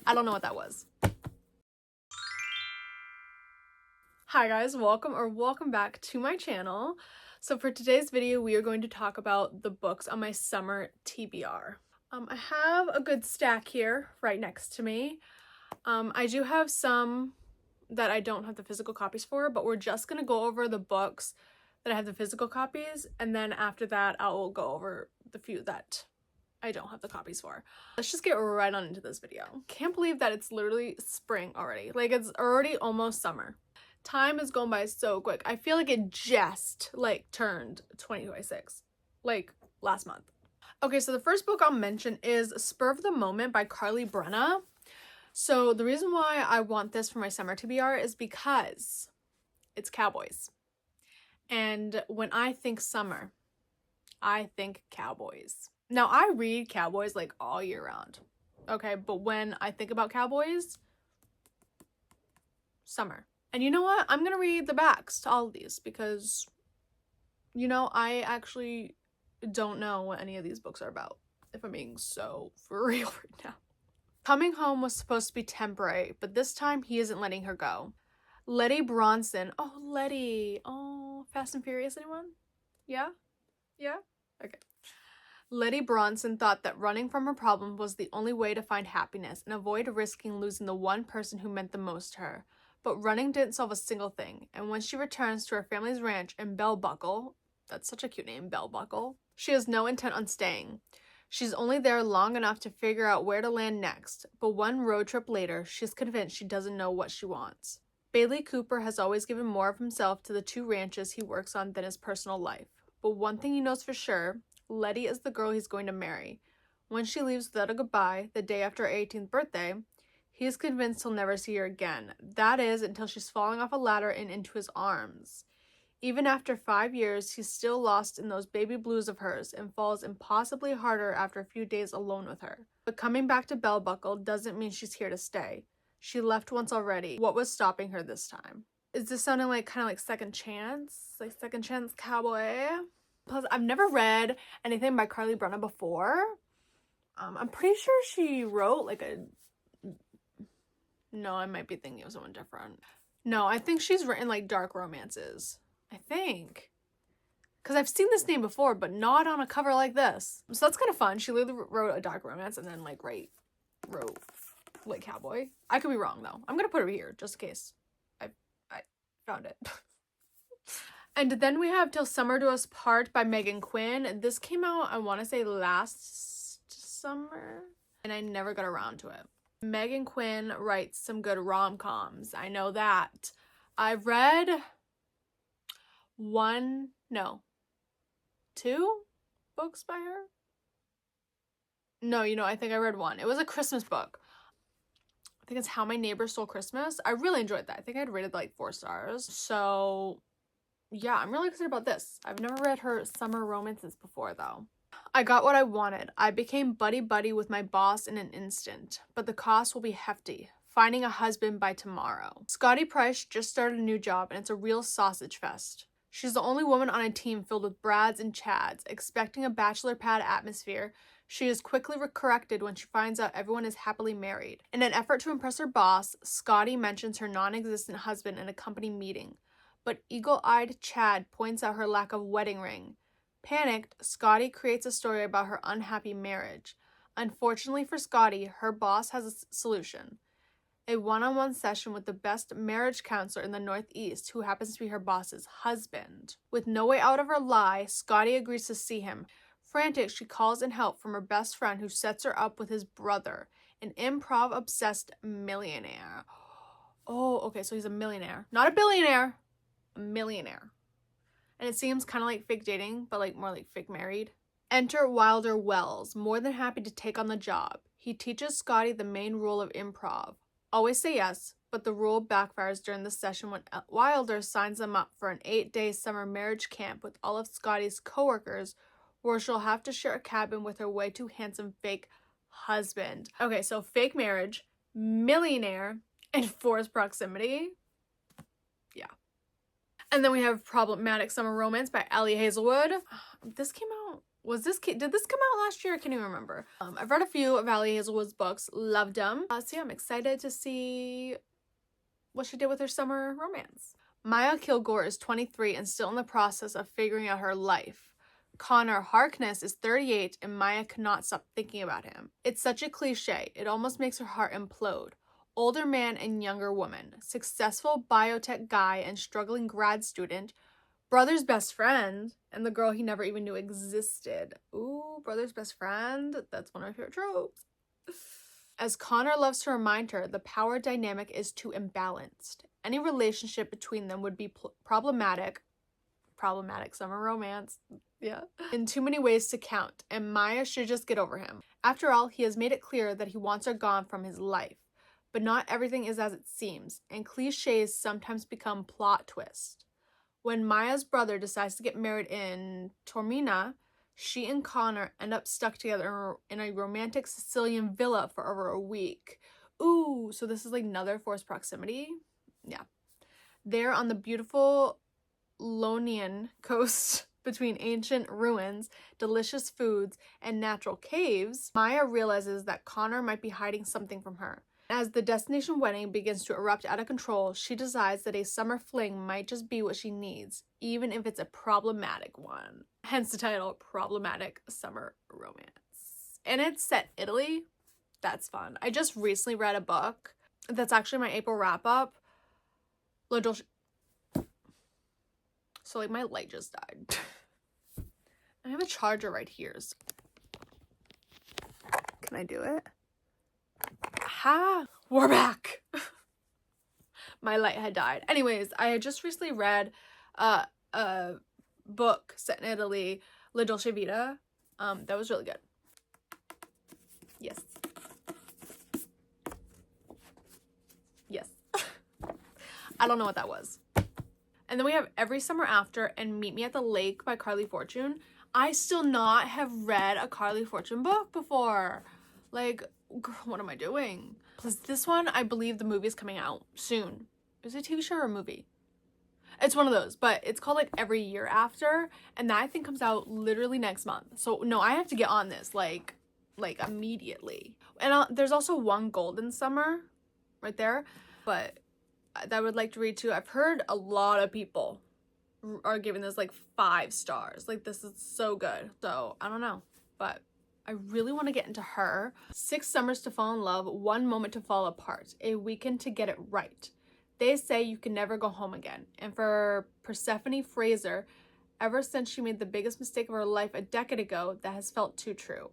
I don't know what that was. Hi guys, welcome back to my channel. So for today's video, we are going to talk about the books on my summer TBR. I have a good stack here right next to me. I do have some that I don't have the physical copies for, but we're just going to go over the books that I have the physical copies, and then after that I will go over the few that I don't have the copies for. Let's just get right on into this video. Can't believe that it's literally spring already. Like, it's already almost summer. Time is going by so quick. I feel like it just turned 2026, like last month. Okay, so the first book I'll mention is Spur of the Moment by Carly Brenna. So the reason why I want this for my summer TBR is because it's cowboys. And when I think summer, I think cowboys. Now, I read cowboys like all year round, okay? But when I think about cowboys, summer. And you know what? I'm going to read the backs to all of these because, you know, I actually don't know what any of these books are about, if I'm being so for real right now. Coming home was supposed to be temporary, but this time he isn't letting her go. Letty Bronson. Oh, Letty. Oh, Fast and Furious, anyone? Yeah? Yeah? Okay. Letty Bronson thought that running from her problem was the only way to find happiness and avoid risking losing the one person who meant the most to her. But running didn't solve a single thing, and when she returns to her family's ranch in Bell Buckle, that's such a cute name, Bell Buckle, she has no intent on staying. She's only there long enough to figure out where to land next, but one road trip later, she's convinced she doesn't know what she wants. Bailey Cooper has always given more of himself to the two ranches he works on than his personal life. But one thing he knows for sure, Letty is the girl he's going to marry. When she leaves without a goodbye, the day after her 18th birthday, he is convinced he'll never see her again. That is, until she's falling off a ladder and into his arms. Even after 5 years, he's still lost in those baby blues of hers and falls impossibly harder after a few days alone with her. But coming back to Bell Buckle doesn't mean she's here to stay. She left once already. What was stopping her this time? Is this sounding like kind of like Second Chance? Like Second Chance Cowboy? Plus, I've never read anything by Carly Brenna before. I'm pretty sure she wrote like a... No, I might be thinking of someone different. No, I think she's written like dark romances. I think. Because I've seen this name before, but not on a cover like this. So that's kind of fun. She literally wrote a dark romance and then like wrote like cowboy. I could be wrong though. I'm gonna put it here just in case I found it. And then we have Till Summer Do Us Part by Megan Quinn. This came out, I want to say, last summer, and I never got around to it. Megan Quinn writes some good rom-coms. I know that. I've read two books by her. No, I think I read one. It was a Christmas book. I think it's How My Neighbor Stole Christmas. I really enjoyed that. I think I'd rated like 4 stars. So yeah, I'm really excited about this. I've never read her summer romances before though. I got what I wanted. I became buddy-buddy with my boss in an instant, but the cost will be hefty. Finding a husband by tomorrow. Scotty Price just started a new job and it's a real sausage fest. She's the only woman on a team filled with Brads and Chads. Expecting a bachelor pad atmosphere, she is quickly corrected when she finds out everyone is happily married. In an effort to impress her boss, Scotty mentions her non-existent husband in a company meeting, but eagle-eyed Chad points out her lack of wedding ring. Panicked, Scotty creates a story about her unhappy marriage. Unfortunately for Scotty, her boss has a solution. A one-on-one session with the best marriage counselor in the Northeast, who happens to be her boss's husband. With no way out of her lie, Scotty agrees to see him. Frantic, she calls in help from her best friend, who sets her up with his brother, an improv-obsessed millionaire. Oh, okay, so he's a millionaire. Not a billionaire, a millionaire. And it seems kind of like fake dating, but like more like fake married. Enter Wilder Wells, more than happy to take on the job. He teaches Scotty the main rule of improv. Always say yes, but the rule backfires during the session when Wilder signs them up for an 8-day summer marriage camp with all of Scotty's coworkers, where she'll have to share a cabin with her way too handsome fake husband. Okay, so fake marriage, millionaire, and forced proximity. Yeah. And then we have Problematic Summer Romance by Allie Hazelwood. This came out did this come out last year? I can't even remember. I've read a few of Allie Hazelwood's books, loved them. So yeah, I'm excited to see what she did with her summer romance. Maya Kilgore is 23 and still in the process of figuring out her life. Connor Harkness is 38 and Maya cannot stop thinking about him. It's such a cliche, it almost makes her heart implode. Older man and younger woman, successful biotech guy and struggling grad student, brother's best friend, and the girl he never even knew existed. Ooh, brother's best friend, that's one of my favorite tropes. As Connor loves to remind her, the power dynamic is too imbalanced. Any relationship between them would be problematic summer romance, yeah, in too many ways to count, and Maya should just get over him. After all, he has made it clear that he wants her gone from his life. But not everything is as it seems, and cliches sometimes become plot twists. When Maya's brother decides to get married in Tormina, she and Connor end up stuck together in a romantic Sicilian villa for over a week. Ooh, so this is like another forced proximity? Yeah. There on the beautiful Ionian coast between ancient ruins, delicious foods, and natural caves, Maya realizes that Connor might be hiding something from her. As the destination wedding begins to erupt out of control, she decides that a summer fling might just be what she needs, even if it's a problematic one. Hence the title, Problematic Summer Romance. And it's set Italy. That's fun. I just recently read a book that's actually my April wrap-up. La Dolce... So, like, my light just died. I have a charger right here. So... Can I do it? Ha! We're back! My light had died. Anyways, I had just recently read a book set in Italy, La Dolce Vita. That was really good. Yes. Yes. I don't know what that was. And then we have Every Summer After and Meet Me at the Lake by Carly Fortune. I still not have read a Carly Fortune book before. Like, girl, what am I doing? Plus this one, I believe the movie is coming out soon. Is it a TV show or a movie? It's one of those, but it's called like Every Year After, and that I think comes out literally next month. So no, I have to get on this like immediately. And there's also One Golden Summer right there, but that I would like to read too. I've heard a lot of people are giving this like 5 stars. Like, this is so good. So I don't know, but I really want to get into her. 6 summers to fall in love, 1 moment to fall apart, a weekend to get it right. They say you can never go home again. And for Persephone Fraser, ever since she made the biggest mistake of her life a decade ago, that has felt too true.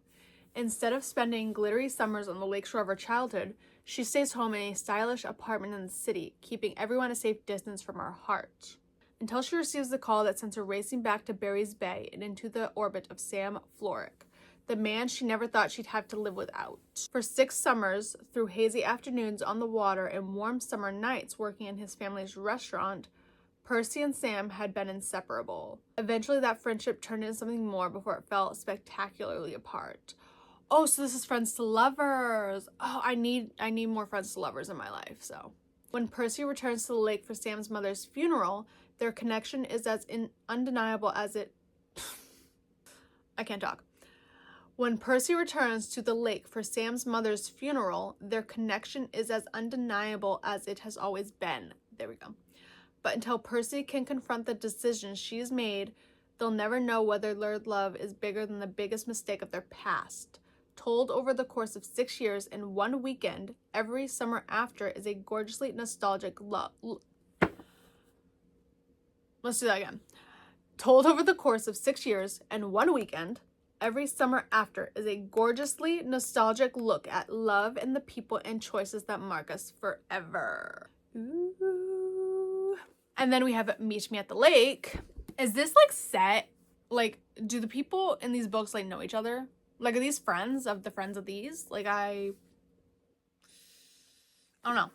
Instead of spending glittery summers on the lakeshore of her childhood, she stays home in a stylish apartment in the city, keeping everyone a safe distance from her heart. Until she receives the call that sends her racing back to Barry's Bay and into the orbit of Sam Florrick, the man she never thought she'd have to live without. For 6 summers, through hazy afternoons on the water and warm summer nights working in his family's restaurant, Percy and Sam had been inseparable. Eventually that friendship turned into something more before it fell spectacularly apart. Oh, so this is friends to lovers. Oh, I need more friends to lovers in my life, so. When Percy returns to the lake for Sam's mother's funeral, their connection is as undeniable as it... I can't talk. When Percy returns to the lake for Sam's mother's funeral, their connection is as undeniable as it has always been. There we go. But until Percy can confront the decisions she's made, they'll never know whether their love is bigger than the biggest mistake of their past. Told over the course of 6 years in 1 weekend, Every Summer After is a gorgeously nostalgic love. Let's do that again. Told over the course of 6 years and 1 weekend, Every Summer After is a gorgeously nostalgic look at love and the people and choices that mark us forever. Ooh. And then we have Meet Me at the Lake. Is this like set? Like, do the people in these books like know each other? Like, are these friends of the friends of these? Like, I don't know.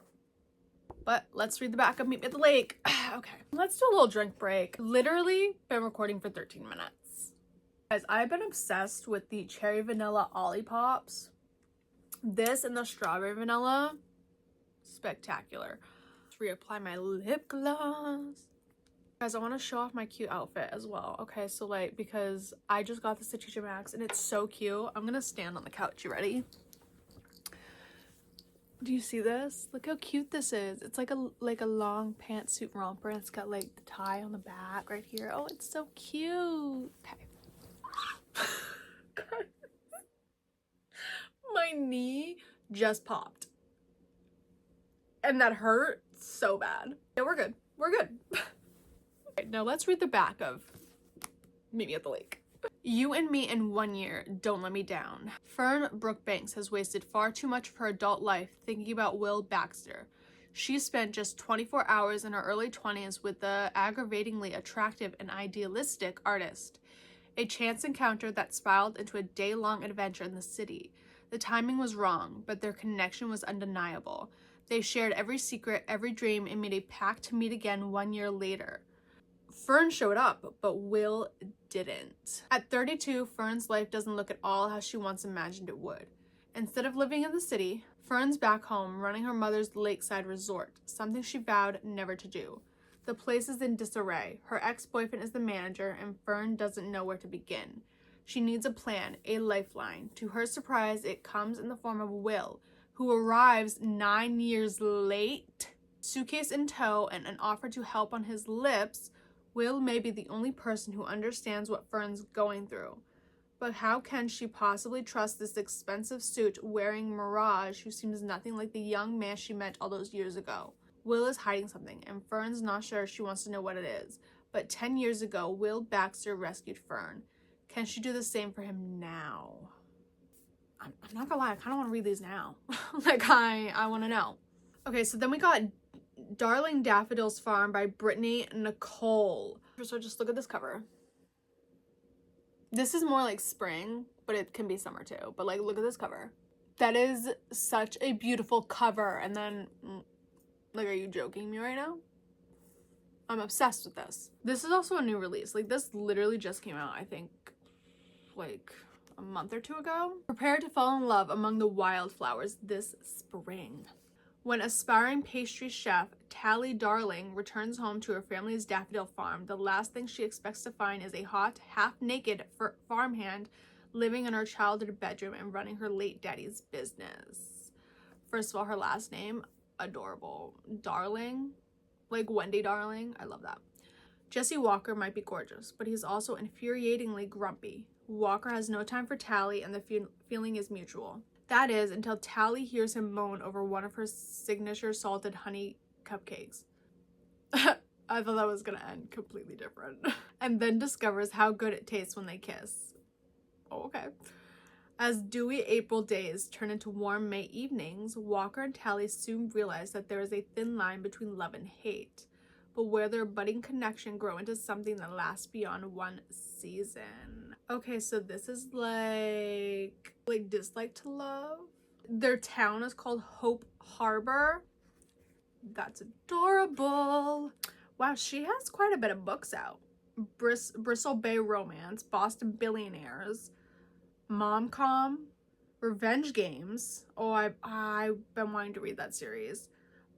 But let's read the back of Meet Me at the Lake. Okay, let's do a little drink break. Literally been recording for 13 minutes. Guys, I've been obsessed with the cherry vanilla Olippops. This and the strawberry vanilla, spectacular. Let's reapply my lip gloss. Guys, I want to show off my cute outfit as well. Okay, so like, because I just got this at TJ Maxx and it's so cute. I'm gonna stand on the couch. You ready? Do you see this? Look how cute this is. It's like a long pantsuit romper, and it's got like the tie on the back right here. Oh, it's so cute. Okay. My knee just popped. And that hurt so bad. Yeah, we're good. We're good. Okay, now let's read the back of Meet Me at the Lake. You and me in 1 year, don't let me down. Fern Brookbanks has wasted far too much of her adult life thinking about Will Baxter. She spent just 24 hours in her early 20s with the aggravatingly attractive and idealistic artist. A chance encounter that spiraled into a day-long adventure in the city. The timing was wrong, but their connection was undeniable. They shared every secret, every dream, and made a pact to meet again 1 year later. Fern showed up, but Will didn't. At 32, Fern's life doesn't look at all how she once imagined it would. Instead of living in the city, Fern's back home running her mother's lakeside resort, something she vowed never to do. The place is in disarray. Her ex-boyfriend is the manager, and Fern doesn't know where to begin. She needs a plan, a lifeline. To her surprise, it comes in the form of Will, who arrives 9 years late. Suitcase in tow and an offer to help on his lips, Will may be the only person who understands what Fern's going through. But how can she possibly trust this expensive suit wearing Mirage who seems nothing like the young man she met all those years ago? Will is hiding something, and Fern's not sure she wants to know what it is. But 10 years ago, Will Baxter rescued Fern. Can she do the same for him now? I'm not gonna lie, I kind of want to read these now. Like, I want to know. Okay, so then we got Darling Daffodils Farm by Brittany Nicole. So just look at this cover. This is more like spring, but it can be summer too. But like, look at this cover. That is such a beautiful cover. And then, like, are you joking me right now? I'm obsessed with this. This is also a new release. Like, this literally just came out, I think, like a month or two ago. Prepare to fall in love among the wildflowers this spring. When aspiring pastry chef Tally Darling returns home to her family's daffodil farm, the last thing she expects to find is a hot, half-naked farmhand living in her childhood bedroom and running her late daddy's business. First of all, her last name, adorable. Darling, like Wendy Darling. I love that. Jesse Walker might be gorgeous, but he's also infuriatingly grumpy. Walker has no time for Tally, and the feeling is mutual. That is, until Tally hears him moan over one of her signature salted honey cupcakes. I thought that was gonna end completely different. And then discovers how good it tastes when they kiss. Oh, okay. As dewy April days turn into warm May evenings, Walker and Tally soon realize that there is a thin line between love and hate, but where their budding connection grow into something that lasts beyond one season. Okay, so this is like dislike to love. Their town is called Hope Harbor. That's adorable. Wow, she has quite a bit of books out. Bristle Bay Romance, Boston Billionaires, Momcom, Revenge Games. Oh, I've been wanting to read that series.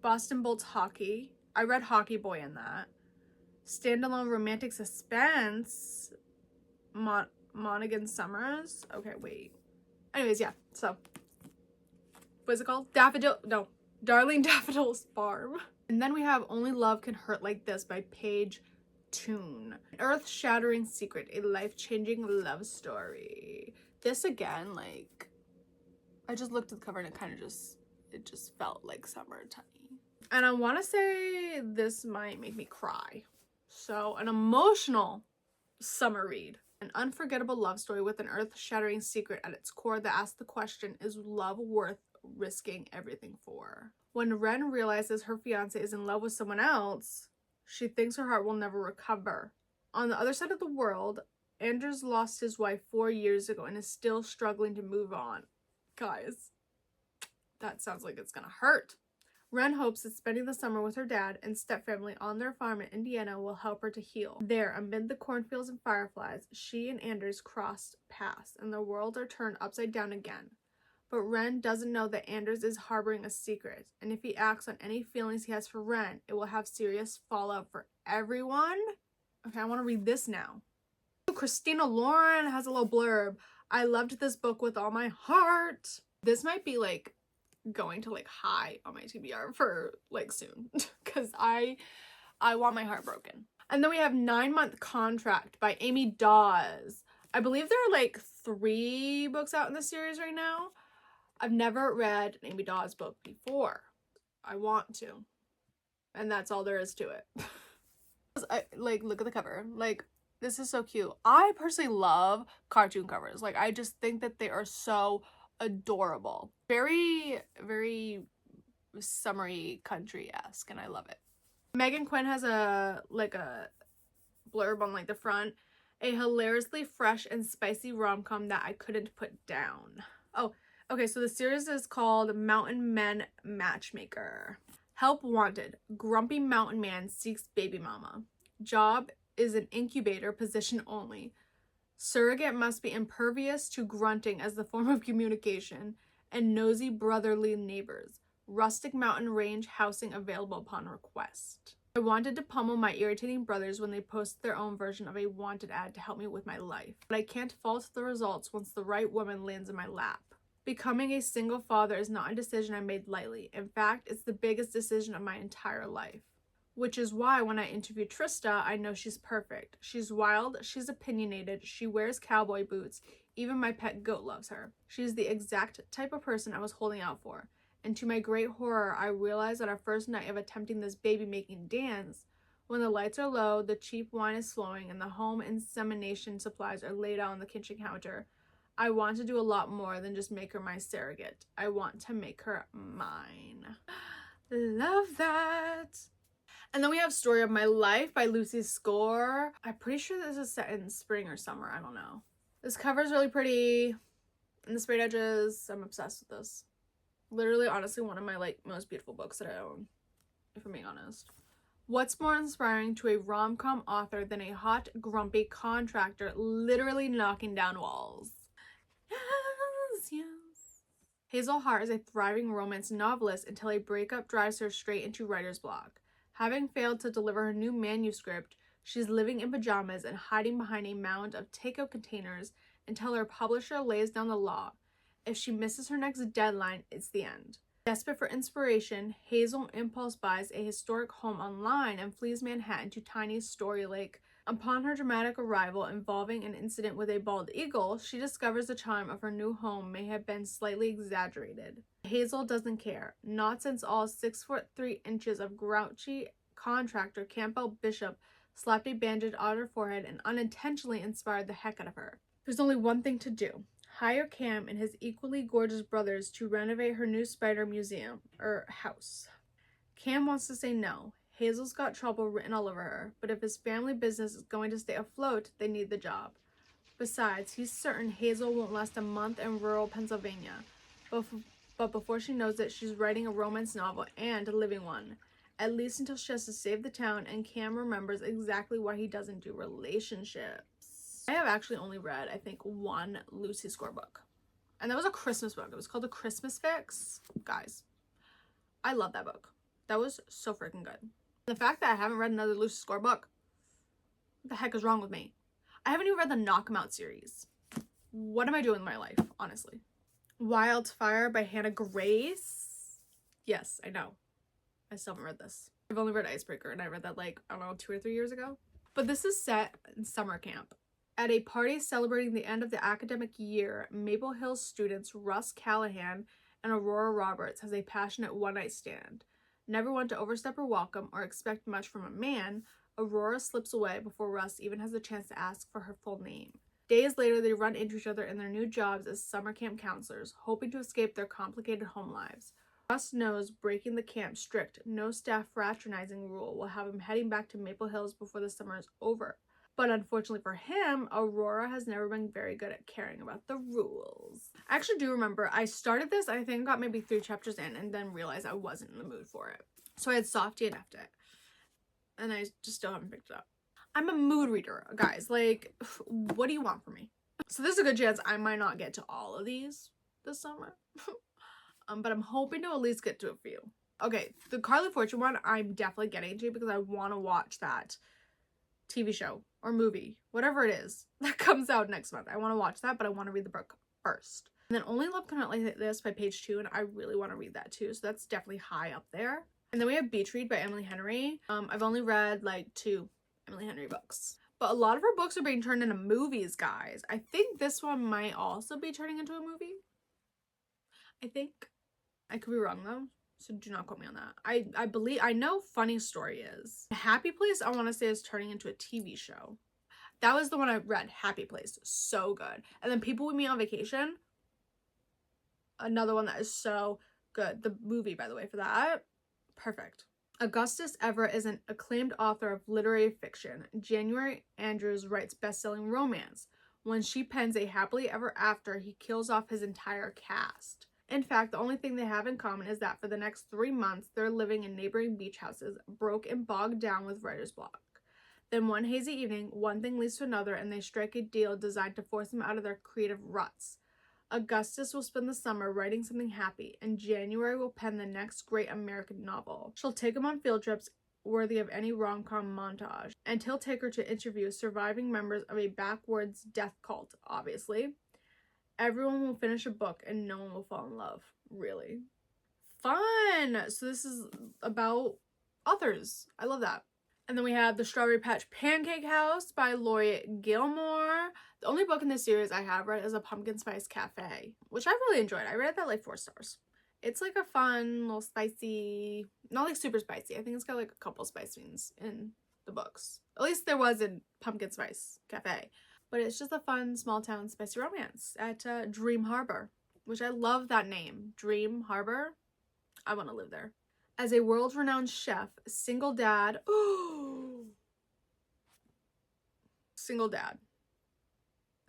Boston Bolts Hockey. I read Hockey Boy in that. Standalone Romantic Suspense. Monaghan Summers. Okay, wait. Anyways, yeah. So, what is it called? Darling Daffodils Farm. And then we have Only Love Can Hurt Like This by Paige Toon. An earth-shattering secret, a life-changing love story. This again, like, I just looked at the cover and it just felt like summertime. And I want to say this might make me cry. So, an emotional summer read. An unforgettable love story with an earth-shattering secret at its core that asks the question, is love worth risking everything for? When Ren realizes her fiancé is in love with someone else, she thinks her heart will never recover. On the other side of the world, Anders lost his wife 4 years ago and is still struggling to move on. Guys, that sounds like it's gonna hurt. Ren hopes that spending the summer with her dad and stepfamily on their farm in Indiana will help her to heal. There, amid the cornfields and fireflies, she and Anders cross paths, and their worlds are turned upside down again. But Ren doesn't know that Anders is harboring a secret, and if he acts on any feelings he has for Ren, it will have serious fallout for everyone. Okay, I want to read this now. Christina Lauren has a little blurb. I loved this book with all my heart. This might be like going to like high on my TBR for like soon because I want my heart broken. And then we have 9-Month Contract by Amy Dawes. I believe there are like 3 books out in this series right now. I've never read an Amy Dawes book before. I want to. And that's all there is to it. Like, look at the cover. Like, this is so cute. I personally love cartoon covers. Like, I just think that they are so adorable. Very, very summery country-esque, and I love it. Megan Quinn has a blurb on like the front. A hilariously fresh and spicy rom-com that I couldn't put down. Oh, okay, so the series is called Mountain Men Matchmaker. Help wanted. Grumpy mountain man seeks baby mama. Job is an incubator position only. Surrogate must be impervious to grunting as the form of communication, and nosy brotherly neighbors. Rustic mountain range housing available upon request. I wanted to pummel my irritating brothers when they post their own version of a wanted ad to help me with my life, but I can't fault the results once the right woman lands in my lap. Becoming a single father is not a decision I made lightly. In fact, it's the biggest decision of my entire life. Which is why when I interview Trista, I know she's perfect. She's wild, she's opinionated, she wears cowboy boots, even my pet goat loves her. She's the exact type of person I was holding out for. And to my great horror, I realized on our first night of attempting this baby-making dance, when the lights are low, the cheap wine is flowing, and the home insemination supplies are laid out on the kitchen counter, I want to do a lot more than just make her my surrogate. I want to make her mine. Love that. And then we have Story of My Life by Lucy Score. I'm pretty sure this is set in spring or summer. I don't know. This cover is really pretty. And the sprayed edges, I'm obsessed with this. Literally, honestly, one of my like most beautiful books that I own, if I'm being honest. What's more inspiring to a rom-com author than a hot, grumpy contractor literally knocking down walls? Yes, yes. Hazel Hart is a thriving romance novelist until a breakup drives her straight into writer's block. Having failed to deliver her new manuscript, she's living in pajamas and hiding behind a mound of takeout containers until her publisher lays down the law. If she misses her next deadline, it's the end. Desperate for inspiration, Hazel impulse buys a historic home online and flees Manhattan to tiny Story Lake. Upon her dramatic arrival involving an incident with a bald eagle, she discovers the charm of her new home may have been slightly exaggerated. Hazel doesn't care, not since all 6'3" of grouchy contractor Campbell Bishop slapped a bandage on her forehead and unintentionally inspired the heck out of her. There's only one thing to do. Hire Cam and his equally gorgeous brothers to renovate her new spider museum, house. Cam wants to say no. Hazel's got trouble written all over her, but if his family business is going to stay afloat, they need the job. Besides, he's certain Hazel won't last a month in rural Pennsylvania. But before she knows it, she's writing a romance novel and a living one. At least until she has to save the town and Cam remembers exactly why he doesn't do relationships. I have actually only read, I think, one Lucy Score book. And that was a Christmas book. It was called The Christmas Fix. Guys, I love that book. That was so freaking good. The fact that I haven't read another Lucy Score book, what the heck is wrong with me? I haven't even read the Knock 'Em Out series. What am I doing with my life, honestly? Wildfire by Hannah Grace. Yes, I know. I still haven't read this. I've only read Icebreaker, and I read that like, I don't know, 2 or 3 years ago. But this is set in summer camp. At a party celebrating the end of the academic year, Maple Hills students Russ Callahan and Aurora Roberts has a passionate one-night stand. Never one to overstep her welcome or expect much from a man, Aurora slips away before Russ even has the chance to ask for her full name. Days later, they run into each other in their new jobs as summer camp counselors, hoping to escape their complicated home lives. Russ knows breaking the camp's strict, no staff fraternizing rule will have him heading back to Maple Hills before the summer is over. But unfortunately for him, Aurora has never been very good at caring about the rules. I actually do remember I started this, I think got maybe 3 chapters in, and then realized I wasn't in the mood for it. So I had softy and effed it. And I just still haven't picked it up. I'm a mood reader, guys. Like, what do you want from me? So there's a good chance I might not get to all of these this summer. But I'm hoping to at least get to a few. Okay, the Carly Fortune one I'm definitely getting to because I want to watch that TV show or movie, whatever it is that comes out next month. I want to watch that, but I want to read the book first. And then Only Love Cannot Like This by Page 2, and I really want to read that too, so that's definitely high up there. And then we have Beach Read by Emily Henry. I've only read like 2 Emily Henry books, but a lot of her books are being turned into movies, guys. I think this one might also be turning into a movie. I think. I could be wrong though, so do not quote me on that. I know Funny Story is. Happy Place, I want to say, is turning into a TV show. That was the one I read, Happy Place. So good. And then People With Me on Vacation, another one that is so good. The movie, by the way, for that, perfect. Augustus Everett is an acclaimed author of literary fiction. January Andrews writes best-selling romance. When she pens A Happily Ever After, he kills off his entire cast. In fact, the only thing they have in common is that for the next 3 months, they're living in neighboring beach houses, broke and bogged down with writer's block. Then one hazy evening, one thing leads to another, and they strike a deal designed to force them out of their creative ruts. Augustus will spend the summer writing something happy, and January will pen the next great American novel. She'll take him on field trips worthy of any rom-com montage, and he'll take her to interview surviving members of a backwoods death cult, obviously. Everyone will finish a book and no one will fall in love. Really fun. So this is about authors. I love that. And then we have The Strawberry Patch Pancake House by Laurie Gilmore. The only book in this series I have read is A Pumpkin Spice Cafe, which I really enjoyed. I rated that like 4 stars. It's like a fun, little spicy, not like super spicy. I think it's got like a couple spice beans in the books. At least there was in Pumpkin Spice Cafe. But it's just a fun, small-town spicy romance at Dream Harbor, which I love that name. Dream Harbor. I want to live there. As a world-renowned chef, single dad. Oh, single dad.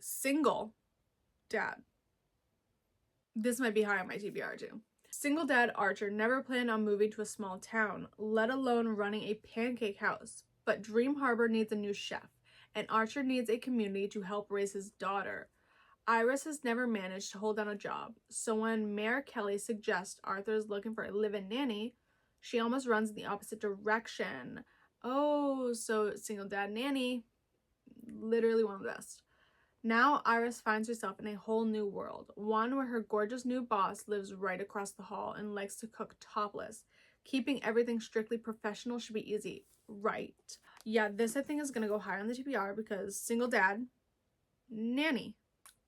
Single dad. This might be high on my TBR too. Single dad Archer never planned on moving to a small town, let alone running a pancake house. But Dream Harbor needs a new chef, and Archer needs a community to help raise his daughter. Iris has never managed to hold down a job, so when Mayor Kelly suggests Arthur is looking for a live-in nanny, she almost runs in the opposite direction. Oh, so single dad nanny, literally one of the best. Now Iris finds herself in a whole new world, one where her gorgeous new boss lives right across the hall and likes to cook topless. Keeping everything strictly professional should be easy, right? Yeah, this I think is gonna go higher on the TBR because single dad, nanny.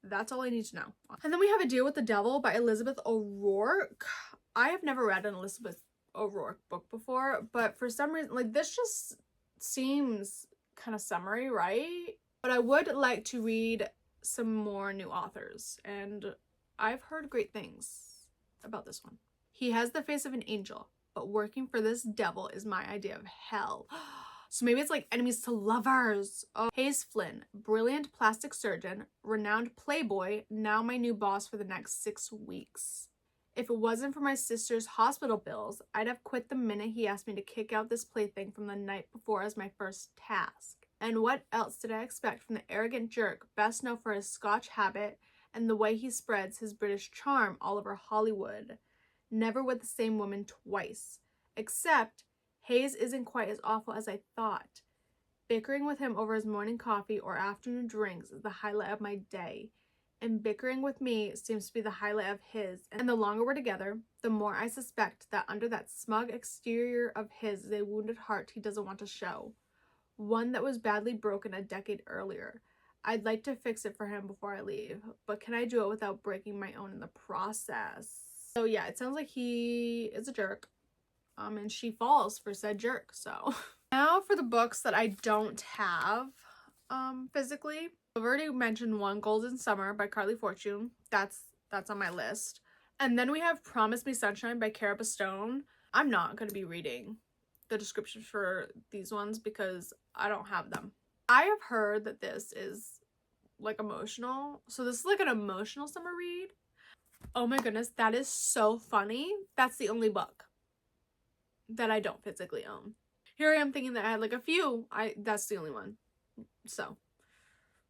That's all I need to know. And then we have A Deal with the Devil by Elizabeth O'Rourke. I have never read an Elizabeth O'Rourke book before, but for some reason, like, this just seems kind of summery, right? But I would like to read some more new authors, and I've heard great things about this one. He has the face of an angel, but working for this devil is my idea of hell. So maybe it's like enemies to lovers. Oh. Hayes Flynn, brilliant plastic surgeon, renowned playboy, now my new boss for the next 6 weeks. If it wasn't for my sister's hospital bills, I'd have quit the minute he asked me to kick out this plaything from the night before as my first task. And what else did I expect from the arrogant jerk, best known for his Scotch habit and the way he spreads his British charm all over Hollywood? Never with the same woman twice. Except Hayes isn't quite as awful as I thought. Bickering with him over his morning coffee or afternoon drinks is the highlight of my day. And bickering with me seems to be the highlight of his. And the longer we're together, the more I suspect that under that smug exterior of his is a wounded heart he doesn't want to show. One that was badly broken a decade earlier. I'd like to fix it for him before I leave, but can I do it without breaking my own in the process? So yeah, it sounds like he is a jerk. And she falls for said jerk. So now for the books that I don't have physically. I've already mentioned one, Golden Summer by Carly Fortune. That's on my list. And then we have Promise Me Sunshine by Cara Stone. I'm not going to be reading the descriptions for these ones because I don't have them. I have heard that this is like emotional. So this is like an emotional summer read. Oh my goodness, that is so funny. That's the only book that I don't physically own. Here I am thinking that I had like a few. That's the only one. So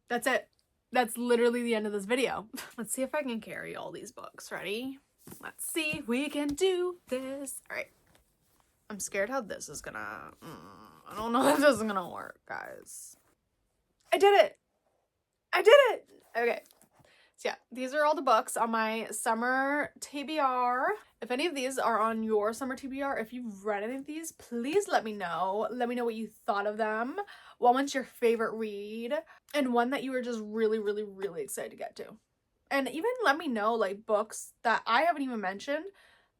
that's it. That's literally the end of this video. Let's see if I can carry all these books. Ready? Let's see if we can do this. All right. I'm scared how this is gonna, I don't know if this is gonna work, guys. I did it! I did it! Okay. So yeah, these are all the books on my Summer TBR. If any of these are on your Summer TBR, if you've read any of these, please let me know. Let me know what you thought of them. What one's your favorite read? And one that you were just really, really, really excited to get to. And even let me know, like, books that I haven't even mentioned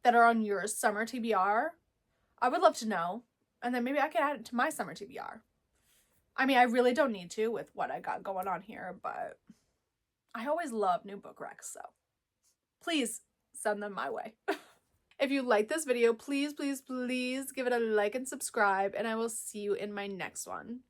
that are on your Summer TBR. I would love to know. And then maybe I can add it to my Summer TBR. I mean, I really don't need to with what I got going on here, but I always love new book recs, so please send them my way. If you like this video, please, please, please give it a like and subscribe, and I will see you in my next one.